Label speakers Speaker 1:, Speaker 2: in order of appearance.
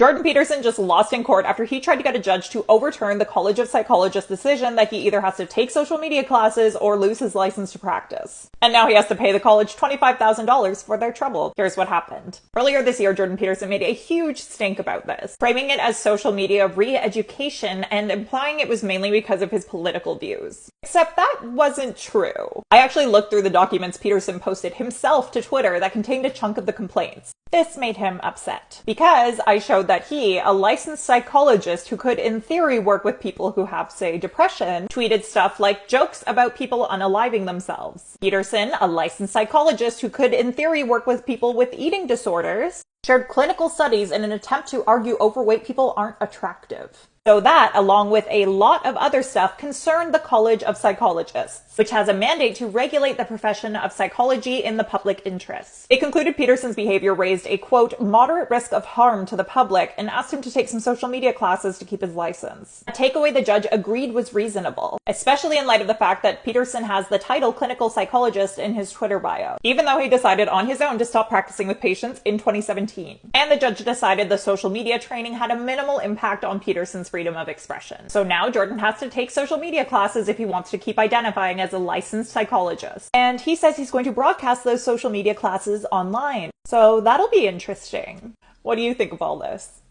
Speaker 1: Jordan Peterson just lost in court after he tried to get a judge to overturn the College of Psychologists' decision that he either has to take social media classes or lose his license to practice. And now he has to pay the college $25,000 for their trouble. Here's what happened. Earlier this year, Jordan Peterson made a huge stink about this, framing it as social media re-education and implying it was mainly because of his political views. Except that wasn't true. I actually looked through the documents Peterson posted himself to Twitter that contained a chunk of the complaints. This made him upset, because I showed that he, a licensed psychologist who could in theory work with people who have, say, depression, tweeted stuff like jokes about people unaliving themselves. Peterson, a licensed psychologist who could in theory work with people with eating disorders, shared clinical studies in an attempt to argue overweight people aren't attractive. So that, along with a lot of other stuff, concerned the College of Psychologists, which has a mandate to regulate the profession of psychology in the public interest. It concluded Peterson's behavior raised a, quote, moderate risk of harm to the public and asked him to take some social media classes to keep his license. A takeaway the judge agreed was reasonable, especially in light of the fact that Peterson has the title clinical psychologist in his Twitter bio, even though he decided on his own to stop practicing with patients in 2017. And the judge decided the social media training had a minimal impact on Peterson's freedom of expression. So now Jordan has to take social media classes if he wants to keep identifying as a licensed psychologist. And he says he's going to broadcast those social media classes online. So that'll be interesting. What do you think of all this?